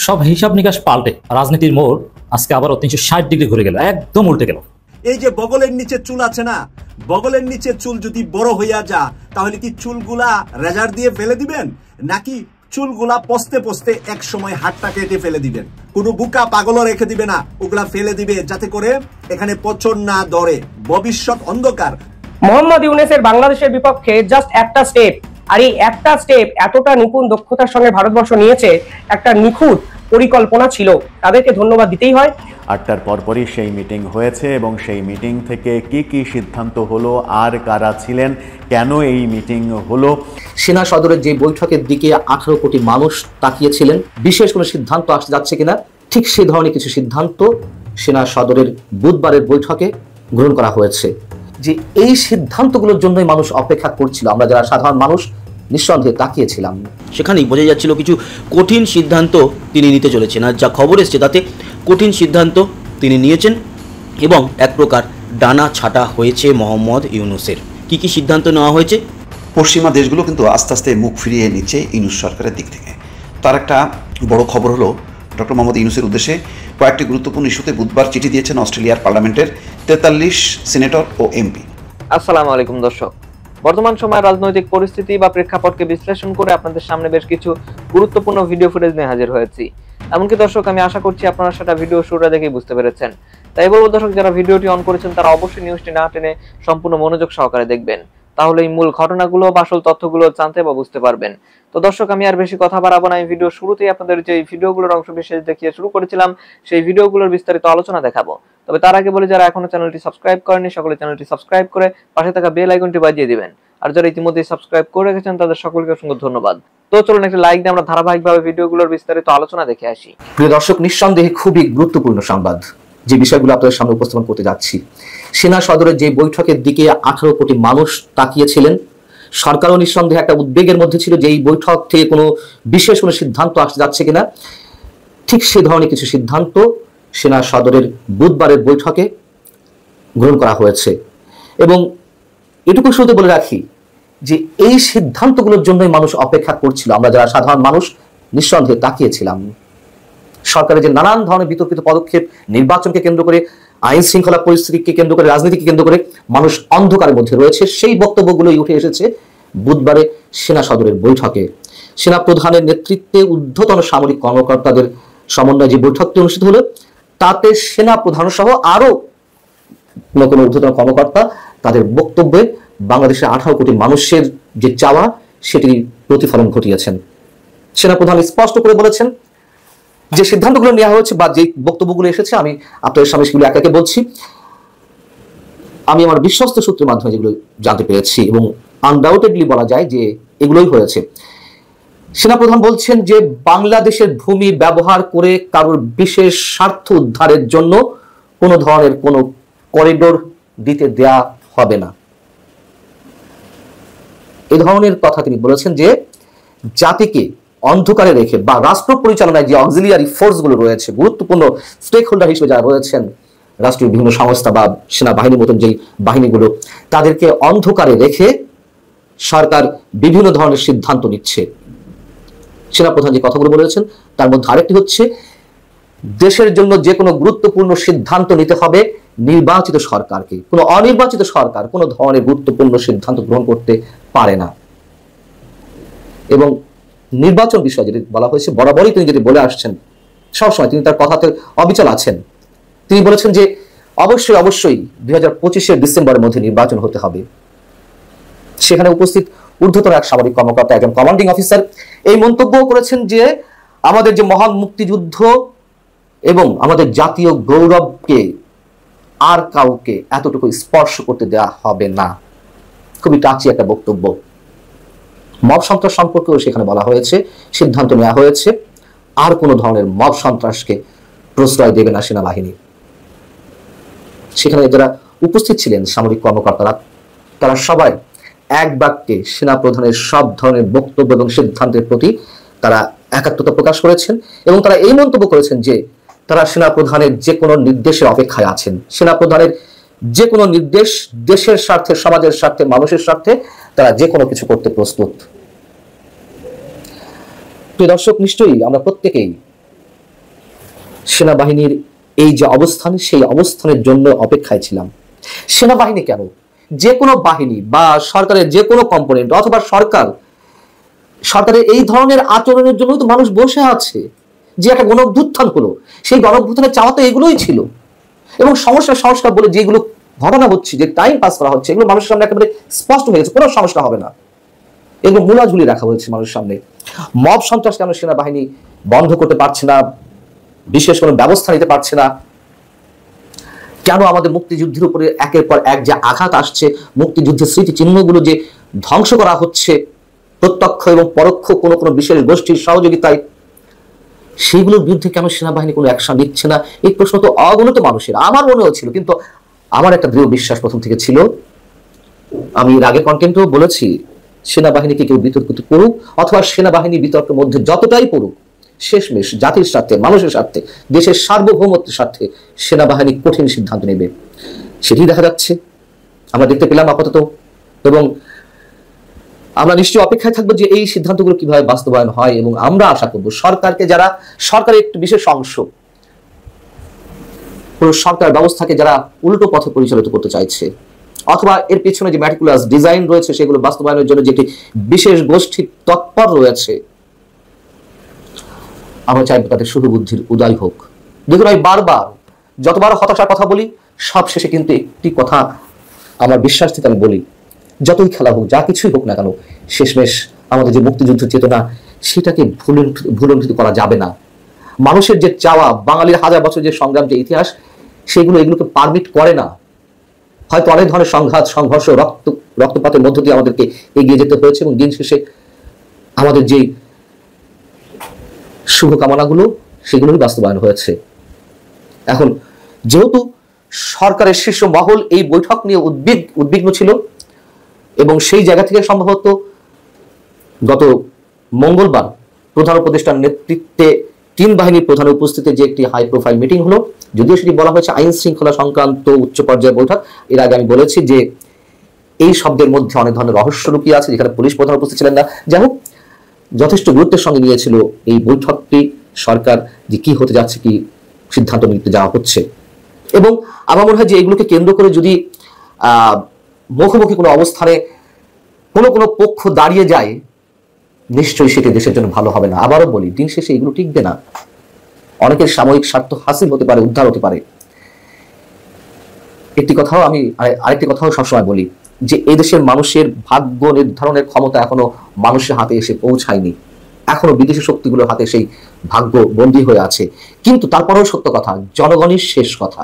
সব হিসাব নিকাশ পাল্টে রাজনীতির মোড় আজকে আবার 360 ডিগ্রি ঘুরে গেল, একদম উল্টে গেল। এই যে বগলের নিচে চুল আছে না, বগলের নিচে চুল যদি বড় হইয়া যা তাহলে কি চুলগুলা রেজার দিয়ে ফেলে দিবেন, নাকি চুলগুলা পস্তে পস্তে এক সময় হাতটা কেটে ফেলে দিবেন? কোনো বুকা পাগলও রেখে দিবে না, ওগুলা ফেলে দিবে যাতে করে এখানে পচন না ধরে। ভবিষ্যৎ অন্ধকার। মোহাম্মদ ইউনূসের বাংলাদেশের বিপক্ষে জাস্ট একটা স্টেপ, আর এই একটা স্টেপ এতটা নিপুণ দক্ষতার সঙ্গে ভারতবর্ষ নিয়েছে, একটা নিখুঁত পরিকল্পনা ছিল, তাদেরকে ধন্যবাদ দিতেই হয়। ৮টার পরপরই সেই মিটিং হয়েছে এবং সেই মিটিং থেকে কি কি সিদ্ধান্ত হলো, আর কারা ছিলেন, কেন এই মিটিং হলো। সেনা সদরের যে বৈঠকের দিকে 18 কোটি মানুষ তাকিয়েছিলেন, বিশেষ কোনো সিদ্ধান্ত আসতে যাচ্ছে কিনা, ঠিক সেই ধরনের কিছু সিদ্ধান্ত সেনা সদরের বুধবারের বৈঠকে গ্রহণ করা হয়েছে। যে এই সিদ্ধান্তগুলোর জন্যই মানুষ অপেক্ষা করছিল, আমরা যারা সাধারণ মানুষ নিঃসন্দেহে তাকিয়েছিলাম। সেখানেই বোঝা যাচ্ছিল কিছু কঠিন সিদ্ধান্ত তিনি নিতে চলেছেন, আর যা খবর এসছে তাতে কঠিন সিদ্ধান্ত তিনি নিয়েছেন এবং এক প্রকার ডানা ছাটা হয়েছে মোহাম্মদ ইউনূসের। কি কি সিদ্ধান্ত নেওয়া হয়েছে? পশ্চিমা দেশগুলো কিন্তু আস্তে আস্তে মুখ ফিরিয়ে নিচ্ছে ইউনূস সরকারের দিক থেকে। তার একটা বড় খবর হলো, ডক্টর মোহাম্মদ ইউনূসের উদ্দেশ্যে কয়েকটি গুরুত্বপূর্ণ ইস্যুতে বুধবার চিঠি দিয়েছেন অস্ট্রেলিয়ার পার্লামেন্টের 43 সিনেটর ও এমপি। আসসালামু আলাইকুম দর্শক, বর্তমান সময়ের রাজনৈতিক পরিস্থিতি বা প্রেক্ষাপটকে বিশ্লেষণ করে আপনাদের সামনে বেশ কিছু গুরুত্বপূর্ণ ভিডিও ফুটেজ নিয়ে হাজির হয়েছি। এমনকি দর্শক, আমি আশা করছি আপনারা সেটা ভিডিও শুরুটা দেখেই বুঝতে পেরেছেন। তাই বলবো দর্শক, যারা ভিডিওটি অন করেছেন তারা অবশ্যই নিউজটি না টেনে সম্পূর্ণ মনোযোগ সহকারে দেখবেন, তাহলে এই মূল ঘটনাগুলো বা আসল তথ্যগুলো জানতে বা বুঝতে পারবেন। তো দর্শক, আমি আর বেশি কথা বাড়াবো না, এই ভিডিও শুরুতেই আপনাদের যে ভিডিওগুলোর অংশ বিশেষ দেখিয়ে শুরু করেছিলাম সেই ভিডিওগুলোর বিস্তারিত আলোচনা দেখাবো। তবে তার আগে বলি, যারা এখনো চ্যানেলটি সাবস্ক্রাইব করেনি সকলে চ্যানেলটি সাবস্ক্রাইব করে পাশে থাকা বেল আইকনটি বাজিয়ে দিবেন, আর যারা ইতিমধ্যে সাবস্ক্রাইব করে রেখেছেন তাদের সকলকে অসংখ্য ধন্যবাদ। তো চলুন একটা লাইক দিয়ে আমরা ধারাবাহিকভাবে ভিডিওগুলোর বিস্তারিত আলোচনা দেখে আসি। প্রিয় দর্শক, নিঃসন্দেহে খুবই গুরুত্বপূর্ণ সংবাদ যে বিষয়গুলো আপনাদের সামনে উপস্থাপন করতে যাচ্ছি। সেনা সদরের যে বৈঠকের দিকে 18 কোটি মানুষ তাকিয়েছিলেন, সরকারও নিঃসন্দেহে একটা উদ্বেগের মধ্যে ছিল যে এই বৈঠক থেকে কোনো বিশেষ কোনো সিদ্ধান্ত আসতে যাচ্ছে কিনা, ঠিক সেই ধরনের কিছু সিদ্ধান্ত সেনা সদরের বুধবারের বৈঠকে গ্রহণ করা হয়েছে। এবং এটুকু শুরুতে বলে রাখি যে এই সিদ্ধান্তগুলোর জন্যই মানুষ অপেক্ষা করছিল, আমরা যারা সাধারণ মানুষ নিঃসন্দেহে তাকিয়েছিলাম। সরকারের যে নানান ধরনের বিতর্কিত পদক্ষেপ, নির্বাচনকে কেন্দ্র করে, আইন শৃঙ্খলা পরিস্থিতিকে কেন্দ্র করে, রাজনীতিকে কেন্দ্র করে মানুষ অন্ধকারের মধ্যে রয়েছে, সেই বক্তব্যগুলোই উঠে এসেছে বুধবারে সেনা সদরের বৈঠকে। সেনা প্রধানের নেতৃত্বে ঊর্ধ্বতন সামরিক কর্মকর্তাদের সমন্বয়ে যে বৈঠকটি অনুষ্ঠিত হলো, তাতে সেনা প্রধান সহ আরো কোনো ঊর্ধ্বতন কর্মকর্তা তাদের বক্তব্যে বাংলাদেশের 18 কোটি মানুষের যে চাওয়া সেটির প্রতিফলন ঘটিয়েছেন। সেনাপ্রধান স্পষ্ট করে বলেছেন যে সিদ্ধান্তগুলো নেওয়া হয়েছে বা যে বক্তব্যগুলো এসেছে, আমি আপনাদের সামনে সেগুলো একে একে বলছি। আমি আমার বিশ্বস্ত সূত্রের মাধ্যমে যেগুলো জানতে পেরেছি এবং আনডাউটেডলি বলা যায় যে এগুলোই হয়েছে। সেনাপ্রধান বলছেন যে বাংলাদেশের ভূমি ব্যবহার করে কারোর বিশেষ স্বার্থ উদ্ধারের জন্য কোনো ধরনের কোনো করিডোর দিতে দেয়া হবে না। এই ধরনের কথা তিনি বলেছেন যে জাতিকে অন্ধকারে রেখে বা রাষ্ট্র পরিচালনায় যে অক্সিলিয়ারি ফোর্সগুলো রয়েছে, গুরুত্বপূর্ণ স্টেক হোল্ডার হিসেবে যারা রয়েছেন, রাষ্ট্রীয় বিভিন্ন সংস্থা বা সেনাবাহিনীর মতন যেই বাহিনীগুলো, তাদেরকে অন্ধকারে রেখে সরকার বিভিন্ন ধরনের সিদ্ধান্ত নিচ্ছে। সেনাপ্রধান যে কথাগুলো বলেছেন তার মধ্যে আরেকটি হচ্ছে, দেশের জন্য যে কোনো গুরুত্বপূর্ণ সিদ্ধান্ত নিতে হবে নির্বাচিত সরকারকে, কোনো অনির্বাচিত সরকার কোনো ধরনের গুরুত্বপূর্ণ সিদ্ধান্ত গ্রহণ করতে পারে না। এবং নির্বাচন বিষয়ে যেটি বলা হয়েছে, বরাবরই তিনি যেটি বলে আসছেন, সবসময় তিনি তার কথাতে অবিচল আছেন। তিনি বলেছেন যে অবশ্যই অবশ্যই 2025 ডিসেম্বরের মধ্যে নির্বাচন হতে হবে। সেখানে উপস্থিত ঊর্ধ্বতন এক সামরিক কর্মকর্তা, একজন কমান্ডিং অফিসার, এই মন্তব্য করেছেন যে আমাদের যে মহান মুক্তিযুদ্ধ এবং আমাদের জাতীয় গৌরবকে আর কাউকে এতটুকু স্পর্শ করতে দেওয়া হবে না। খুবই টাচি একটা বক্তব্য। মব সন্ত্রাস সম্পর্কেও সেখানে বলা হয়েছে, সিদ্ধান্ত নেওয়া হয়েছে আর কোনো ধরনের মব সন্ত্রাসকে প্রশ্রয় দেবে না সেনাবাহিনী। সেখানে যারা উপস্থিত ছিলেন সামরিক কর্মকর্তারা, তারা সবাই এক বাক্যে সেনা প্রধানের সব ধরনের বক্তব্য এবং সিদ্ধান্তের প্রতি তারা একাত্মতা প্রকাশ করেছেন এবং তারা এই মন্তব্য করেছেন যে তারা সেনা প্রধানের যে কোনো নির্দেশের অপেক্ষায় আছেন। সেনা প্রধানের যে কোনো নির্দেশ দেশের স্বার্থে, সমাজের স্বার্থে, মানুষের স্বার্থে তারা যে কোনো কিছু করতে প্রস্তুত। প্রিয় দর্শক, নিশ্চয়ই আমরা প্রত্যেকেই সেনাবাহিনীর এই যে অবস্থান, সেই অবস্থানের জন্য অপেক্ষায় ছিলাম। সেনাবাহিনী কেন, যে কোনো বাহিনী বা সরকারের যে কোনো কম্পোনেন্ট অথবা সরকারের এই ধরনের আচরণের জন্য তো মানুষ বসে আছে। যে একটা গণঅভ্যুত্থান হলো, সেই গণঅভ্যুত্থানের চাওয়া তো এগুলোই ছিল। এবং সংস্কার বলে যেগুলো ঘটনা হচ্ছে, যে টাইম পাস করা হচ্ছে, এগুলো মানুষের সামনে একেবারে স্পষ্ট হয়ে গেছে, কোনো সমস্যা হবে না। এগুলো মূলা ঝুলিয়ে রাখা হয়েছে মানুষের সামনে। মব সন্ত্রাস কেন সেনাবাহিনী বন্ধ করতে পারছে না, বিশেষ কোনো ব্যবস্থা নিতে পারছে না? কেন আমাদের মুক্তিযুদ্ধের উপরে একের পর এক যে আঘাত আসছে, মুক্তিযুদ্ধের স্মৃতিচিহ্নগুলো যে ধ্বংস করা হচ্ছে প্রত্যক্ষ এবং পরোক্ষ কোনো কোনো বিশেষ গোষ্ঠীর সহযোগিতায়, সেইগুলোর বিরুদ্ধে কেন সেনাবাহিনী কোনো অ্যাকশন নিচ্ছে না? এই প্রশ্ন তো অগণিত মানুষের, আমার মনেও ছিল। কিন্তু আমার একটা দৃঢ় বিশ্বাস প্রথম থেকে ছিল, আমি এর আগে কন্টেন্টেও বলেছি, সেনাবাহিনীকে কেউ বিতর্কিত করুক অথবা সেনাবাহিনী বিতর্কের মধ্যে যতটাই পড়ুক, শেষমেশ জাতির স্বার্থে, মানুষের স্বার্থে, দেশের সার্বভৌমত্বের স্বার্থে সেনাবাহিনী কঠিন সিদ্ধান্ত নেবে। সেটি দেখা যাচ্ছে, আমরা দেখতে পেলাম আপাতত। এবং আমরা নিশ্চয়ই অপেক্ষায় থাকবো যে এই সিদ্ধান্তগুলো কিভাবে বাস্তবায়ন হয়। এবং আমরা আশা করব সরকারকে, যারা সরকারের একটি বিশেষ অংশ, পুরো সরকার ব্যবস্থাকে যারা উল্টো পথে পরিচালিত করতে চাইছে, অথবা এর পিছনে যে ম্যাটিকুলাস ডিজাইন রয়েছে সেগুলো বাস্তবায়নের জন্য যেটি বিশেষ গোষ্ঠী তৎপর রয়েছে, আমরা চাইবো তাদের শুভবুদ্ধির উদয় হোক। দেখুন, আমি বারবার যতবার হতাশার কথা বলি, সব শেষে কিন্তু একটি কথা আমার বিশ্বাস থেকে আমি বলি, যতই খেলা হোক, যা কিছুই হোক না কেন, শেষমেশ আমাদের যে মুক্তিযুদ্ধ চেতনা, সেটাকে ভুলণ্ঠিত করা যাবে না। মানুষের যে চাওয়া, বাঙালির হাজার বছর যে সংগ্রাম, যে ইতিহাস, এগুলোকে পারমিট করে না। হয়তো অনেক ধরনের সংঘাত, সংঘর্ষ, রক্তপাতের মধ্য দিয়ে আমাদেরকে এগিয়ে যেতে হয়েছে, এবং দিন শেষে আমাদের যে শুভকামনাগুলো, সেগুলোই বাস্তবায়ন হয়েছে। এখন যেহেতু সরকারের শীর্ষ মহল এই বৈঠক নিয়ে উদ্বিগ্ন ছিল, এবং সেই জায়গা থেকে সম্ভবত গত মঙ্গলবার প্রধান উপদেষ্টার নেতৃত্বে 3 বাহিনীর প্রধানের উপস্থিতিতে যে একটি হাই প্রোফাইল মিটিং হলো, যদিও সেটি বলা হয়েছে আইন শৃঙ্খলা সংক্রান্ত উচ্চ পর্যায়ের বৈঠক, এর আগে আমি বলেছি যে এই শব্দের মধ্যে অনেক ধরনের রহস্য লুকিয়ে আছে, যেখানে পুলিশ প্রধান উপস্থিত ছিলেন না। যাই হোক, যথেষ্ট গুরুত্বের সঙ্গে নিয়েছিল এই বৈঠকটি সরকার, যে কি হতে যাচ্ছে, কি সিদ্ধান্ত নিতে যাওয়া হচ্ছে। এবং আমার মনে হয় যে এগুলোকে কেন্দ্র করে যদি মুখোমুখি কোনো অবস্থানে কোনো পক্ষ দাঁড়িয়ে যায়, নিশ্চয়ই সেটি দেশের জন্য ভালো হবে না। আবারও বলি, দিন শেষে এগুলো টিকবে না। অনেকের সাময়িক স্বার্থ হাসিল হতে পারে, উদ্ধার হতে পারে। আরেকটি কথাও সবসময় বলি, যে এই দেশের মানুষের ভাগ্য নির্ধারণের ক্ষমতা এখনো মানুষের হাতে এসে পৌঁছায়নি। এখনো বিদেশি শক্তিগুলোর হাতে সেই ভাগ্য বন্দী হয়ে আছে। কিন্তু তারপরেও সত্য কথা, জনগণই শেষ কথা।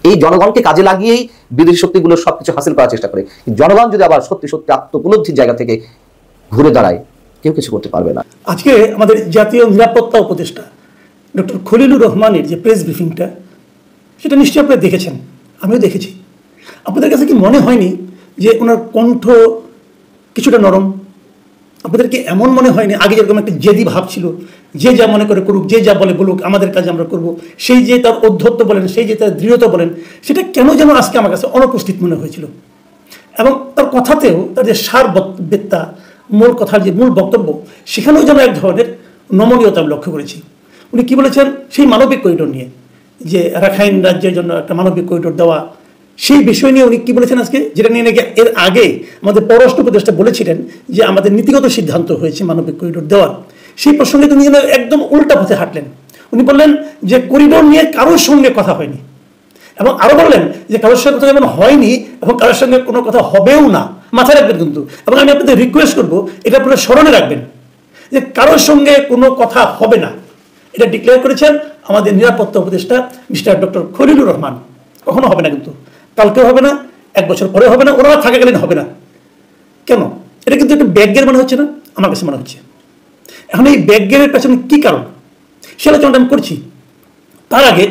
এই জনগণকে কাজে লাগিয়েই বিদেশি শক্তিগুলো সবকিছু হাসিল করার চেষ্টা করে। জনগণ যদি আবার সত্যি সত্যি আত্মোপলব্ধির জায়গা থেকে ঘুরে দাঁড়ায়, কেউ কিছু করতে পারবে না। আজকে আমাদের জাতীয় নিরাপত্তা উপদেষ্টা ডক্টর খলিলুর রহমানের যে প্রেস ব্রিফিংটা, সেটা নিশ্চয়ই আপনারা দেখেছেন, আমিও দেখেছি। আপনাদের কাছে কি মনে হয়নি যে ওনার কণ্ঠ কিছুটা নরম? আপনাদেরকে এমন মনে হয়নি আগে যেরকম একটা জেদি ভাব ছিল, যে যা মনে করে করুক, যে যা বলে বলুক, আমাদের কাজে আমরা করব, সেই যে তার অধ্যত্ব বলেন, সেই যে তার দৃঢ়তা বলেন, সেটা কেন যেন আজকে আমার কাছে অনুপস্থিত মনে হয়েছিল। এবং তার কথাতেও তার যে সারবেত্তা, মূল কথার যে মূল বক্তব্য, সেখানেও যেন এক ধরনের নমনীয়তা আমি লক্ষ্য করেছি। উনি কি বলেছেন সেই মানবিক করিডোর নিয়ে, যে রাখাইন রাজ্যের জন্য একটা মানবিক করিডোর দেওয়া, সেই বিষয় নিয়ে উনি কি বলেছেন আজকে, যেটা নিয়ে নাকি এর আগে আমাদের পররাষ্ট্র উপদেষ্টা বলেছিলেন যে আমাদের নীতিগত সিদ্ধান্ত হয়েছে মানবিক করিডোর দেওয়ার। সেই প্রসঙ্গে তিনি যেন একদম উল্টা পথে হাঁটলেন। উনি বললেন যে করিডোর নিয়ে কারোর সঙ্গে কথা হয়নি, এবং আরো বললেন যে কারোর সঙ্গে কথা যেমন হয়নি এবং কারোর সঙ্গে কোনো কথা হবেও না। মাথায় রাখবেন কিন্তু, এবং আমি আপনাদের রিকোয়েস্ট করবো এটা আপনারা স্মরণে রাখবেন যে কারোর সঙ্গে কোনো কথা হবে না। এটা ডিক্লেয়ার করেছেন আমাদের নিরাপত্তা উপদেষ্টা মিস্টার ডক্টর খলিলুর রহমান। কখনো হবে না, কিন্তু কালকেও হবে না, 1 বছর পরে হবে না, ওরা থাকাকালীন হবে না। কেন? এটা কিন্তু একটা ব্যাকগের মনে হচ্ছে না? আমার কাছে মনে হচ্ছে। এখন এই ব্যাকগেরের পেছনে কি কারণ, সেটা আলোচনাটা আমি করছি। তার আগে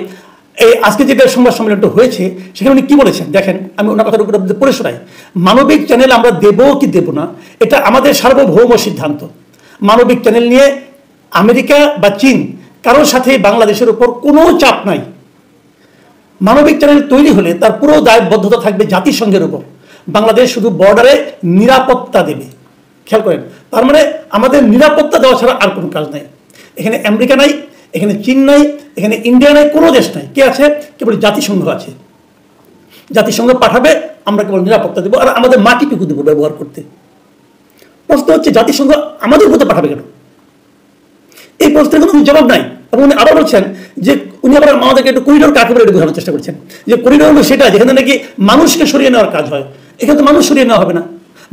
এই আজকে যেটা সংবাদ সম্মেলনটা হয়েছে, সেখানে উনি কি বলেছেন দেখেন, আমি ওনার কথার উপর পড়ে শোনাই। মানবিক চ্যানেল আমরা দেবো কি দেব না, এটা আমাদের সার্বভৌম সিদ্ধান্ত। মানবিক চ্যানেল নিয়ে আমেরিকা বা চীন কারোর সাথে বাংলাদেশের উপর কোনো চাপ নাই। মানবিক চ্যানেল তৈরি হলে তার পুরো দায়বদ্ধতা থাকবে জাতিসংঘের উপর। বাংলাদেশ শুধু বর্ডারে নিরাপত্তা দেবে। খেয়াল করেন, তার মানে আমাদের নিরাপত্তা দেওয়া ছাড়া আর কোনো কাজ নাই। এখানে আমেরিকা নাই, এখানে চীন নাই, এখানে ইন্ডিয়া নাই, কোনো দেশ নাই। কে আছে? কেবল জাতিসংঘ আছে। জাতিসংঘ পাঠাবে, আমরা কেবল নিরাপত্তা দেবো আর আমাদের মাটিটুকু দেবো ব্যবহার করতে। প্রশ্ন হচ্ছে জাতিসংঘ আমাদের উপর পাঠাবে কেন? এই প্রশ্নের কোনো জবাব নাই। এবং উনি আবার বলছেন যে উনি আবার আমাদেরকে একটু করিডোর কাকে বলে বোঝানোর চেষ্টা করছেন যে করিডোর হলো সেটা যেখানে নাকি মানুষকে সরিয়ে নেওয়ার কাজ হয়। এখানে তো মানুষ সরিয়ে নেওয়া হবে না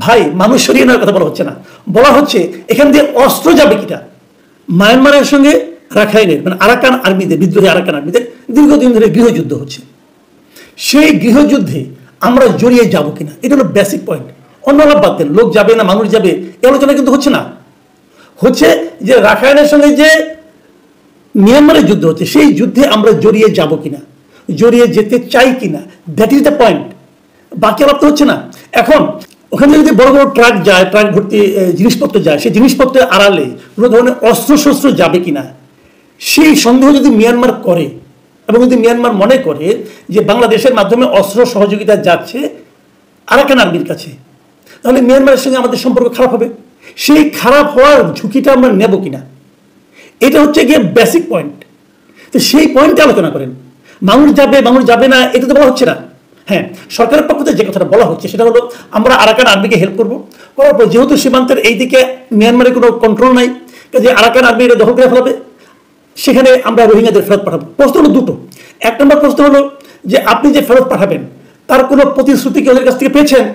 ভাই, মানুষ সরিয়ে নেওয়ার কথা বলা হচ্ছে না, বলা হচ্ছে এখান দিয়ে অস্ত্র যাবে কিটা। মায়ানমারের সঙ্গে রাখাইনের মানে আরাকান আর্মিদের, বিদ্রোহী আরাকান আর্মিদের দীর্ঘদিন ধরে গৃহযুদ্ধ হচ্ছে। সেই গৃহযুদ্ধে আমরা জড়িয়ে যাব কিনা, এটা হলো বেসিক পয়েন্ট। অন্য আলাপ বাদ দেন, লোক যাবে না মানুষ যাবে এই আলোচনা কিন্তু হচ্ছে না। হচ্ছে যে রাখাইনের সঙ্গে যে মিয়ানমারের যুদ্ধ হচ্ছে সেই যুদ্ধে আমরা জড়িয়ে যাব কিনা, জড়িয়ে যেতে চাই কিনা, দ্যাট ইজ দ্য পয়েন্ট। বাকি আলাপ তো হচ্ছে না। এখন ওখানে যদি বড় বড় ট্রাক যায়, ট্রাক ভর্তি জিনিসপত্র যায়, সেই জিনিসপত্রের আড়ালে কোনো ধরনের অস্ত্রশস্ত্র যাবে কিনা সেই সন্দেহ যদি মিয়ানমার করে এবং যদি মিয়ানমার মনে করে যে বাংলাদেশের মাধ্যমে অস্ত্র সহযোগিতা যাচ্ছে আরাকান আর্মির কাছে, তাহলে মিয়ানমারের সঙ্গে আমাদের সম্পর্ক খারাপ হবে। সেই খারাপ হওয়ার ঝুঁকিটা আমরা নেব কিনা, এটা হচ্ছে গিয়ে বেসিক পয়েন্ট। তো সেই পয়েন্টে আলোচনা করেন। মানুষ যাবে মানুষ যাবে না এটা তো বলা হচ্ছে না। হ্যাঁ, সরকারের পক্ষ থেকে যে কথাটা বলা হচ্ছে সেটা হলো আমরা আরাকান আর্মিকে হেল্প করবো, করার পর যেহেতু সীমান্তের এই দিকে মিয়ানমারের কোনো কন্ট্রোল নাই, যে আরাকান আর্মি এটা দখল করে ফেলাবে, সেখানে আমরা রোহিঙ্গাদের ফেরত পাঠাবো। প্রশ্ন হলো দুটো। এক নম্বর প্রশ্ন হলো যে আপনি যে ফেরত পাঠাবেন তার কোনো প্রতিশ্রুতি কি ওদের কাছ থেকে পেয়েছেন?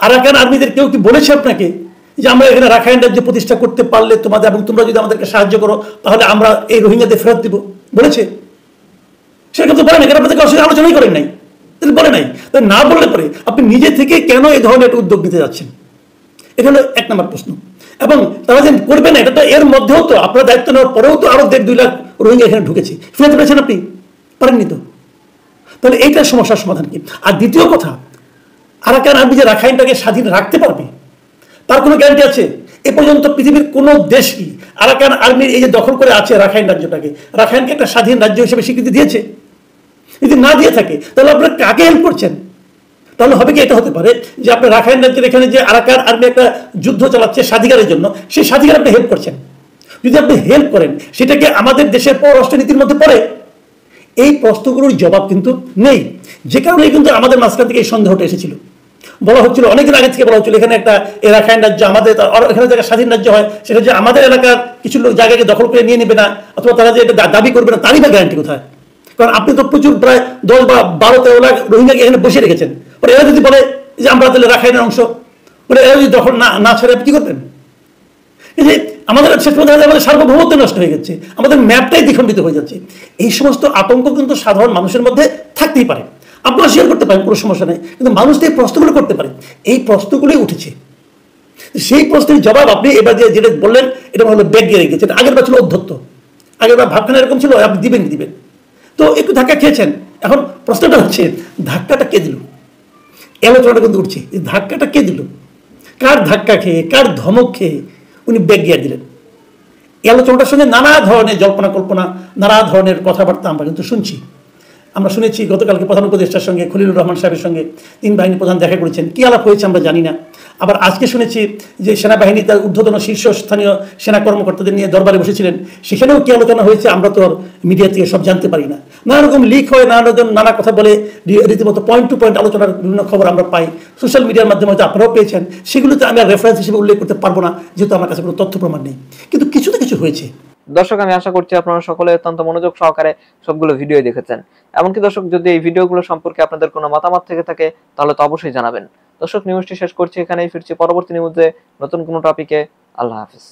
আরাকান আর্মিদের কেউ কি বলেছে আপনাকে যে আমরা এখানে রাখাইন রাজ্য প্রতিষ্ঠা করতে পারলে তোমাদের এবং তোমরা যদি আমাদেরকে সাহায্য করো তাহলে আমরা এই রোহিঙ্গাদের ফেরত দিব? বলেছে? সেরকম তো বলে নাই, কারণ আপনাদেরকে অসুবিধা আলোচনাই করেন নাই, বলে নাই। তাই না বললে পরে আপনি নিজে থেকে কেন এই ধরনের একটা উদ্যোগ নিতে যাচ্ছেন? এটা হলো এক নম্বর প্রশ্ন। এবং তারা যে করবে না এটা তো এর মধ্যেও তো আপনার দায়িত্ব নেওয়ার পরেও তো আরো 1.5-2 লাখ রোহিঙ্গা এখানে ঢুকেছে, ফেরত পেয়েছেন আপনি? পারেননি তো। তাহলে এইটার সমস্যার সমাধান কি? আর দ্বিতীয় কথা, আরাকান আর্মি যে রাখাইনটাকে স্বাধীন রাখতে পারবে তার কোনো গ্যারান্টি আছে? এ পর্যন্ত পৃথিবীর কোনো দেশ কি আরাকান আর্মির এই যে দখল করে আছে রাখাইন রাজ্যটাকে, রাখাইনকে একটা স্বাধীন রাজ্য হিসেবে স্বীকৃতি দিয়েছে? যদি না দিয়ে থাকে তাহলে আপনারা কাকে হেল্প করছেন? তাহলে হবে কি, এটা হতে পারে যে আপনার রাখাইন রাজ্যের এখানে যে আরাকান আর্মি একটা যুদ্ধ চালাচ্ছে স্বাধিকারের জন্য, সেই স্বাধিকার আপনি হেল্প করছেন। যদি আপনি হেল্প করেন সেটাকে আমাদের দেশের পররাষ্ট্র নীতির মধ্যে পড়ে? এই প্রশ্নগুলোর জবাব কিন্তু নেই, যে কারণে কিন্তু আমাদের মাঝখান থেকে এই সন্দেহটা এসেছিল। বলা হচ্ছিল অনেকদিন আগে থেকে বলা হচ্ছিল এখানে একটা রাখাইন রাজ্য আমাদের, এখানে জায়গায় স্বাধীন রাজ্য হয় সেটা যে আমাদের এলাকার কিছু লোক জায়গাকে দখল করে নিয়ে নেবে না, অথবা তারা যে এটা দাবি করবে না, তারই বা গ্যারান্টি কোথায়? কারণ আপনি তো প্রচুর প্রায় 10 বা 12-13 লাখ রোহিঙ্গাকে এখানে বসে রেখেছেন। এরা যদি বলে যে আমরা তাহলে রাখাইনের অংশ, বলে এরা যদি দখল না ছাড়ে আপনি কি করবেন? এই যে আমাদের শেষ পর্যন্ত আমাদের সার্বভৌমত্ব নষ্ট হয়ে যাচ্ছে, আমাদের ম্যাপটাই দ্বিখণ্ডিত হয়ে যাচ্ছে। এই সমস্ত আতঙ্ক কিন্তু সাধারণ মানুষের মধ্যে থাকতেই পারে। আপনারা শেয়ার করতে পারেন, কোনো সমস্যা নেই, কিন্তু মানুষ তো এই প্রশ্নগুলো করতে পারে। এই প্রশ্নগুলোই উঠেছে, সেই প্রশ্নের জবাব আপনি এবার যেটা বললেন এটা হলো ব্যাগ গিয়ে রেখেছে। আগের বার ছিল অধ্যত্ত, আগের বার ভাবখানা এরকম ছিল আপনি দিবেন তো একটু ধাক্কা খেয়েছেন। এখন প্রশ্নটা হচ্ছে ধাক্কাটা কে দিল? আলোচনাটা কিন্তু উঠছে, এই ধাক্কাটা কে দিল? কার ধাক্কা খেয়ে, কার ধমক খেয়ে উনি ব্যাগ গিয়ে দিলেন? এই আলোচনাটার সঙ্গে নানা ধরনের জল্পনা কল্পনা, নানা ধরনের কথাবার্তা আমরা কিন্তু শুনছি। আমরা শুনেছি গতকালকে প্রধান উপদেষ্টার সঙ্গে খলিলুর রহমান সাহেবের সঙ্গে 3 বাহিনী প্রধান দেখা করেছেন, কী আলাপ হয়েছে আমরা জানি না। আবার আজকে শুনেছি যে সেনাবাহিনী তার ঊর্ধ্বতন শীর্ষস্থানীয় সেনা কর্মকর্তাদের নিয়ে দরবারে বসেছিলেন, সেখানেও কি আলোচনা হয়েছে আমরা তো মিডিয়া থেকে সব জানতে পারি না। নানা রকম লিক হয়, নানা কথা বলে, রীতিমতো পয়েন্ট টু পয়েন্ট আলোচনার বিভিন্ন খবর আমরা পাই সোশ্যাল মিডিয়ার মাধ্যমে, হয়তো আপনারাও পেয়েছেন। সেগুলোতে আমি আর রেফারেন্স হিসেবে উল্লেখ করতে পারবো না, যেহেতু আমার কাছে কোনো তথ্য প্রমাণ নেই, কিন্তু কিছু না কিছু হয়েছে। দর্শক, আমি আশা করছি আপনারা সকলে অত্যন্ত মনোযোগ সহকারে সবগুলো ভিডিও দেখেছেন। এমনকি দর্শক, যদি এই ভিডিওগুলো সম্পর্কে আপনাদের কোনো মতামত থেকে থাকে তাহলে তো অবশ্যই জানাবেন। দর্শক, নিউজটি শেষ করছি এখানেই, ফিরছি পরবর্তী নিউজে নতুন কোনো টপিকে। আল্লাহ হাফিজ।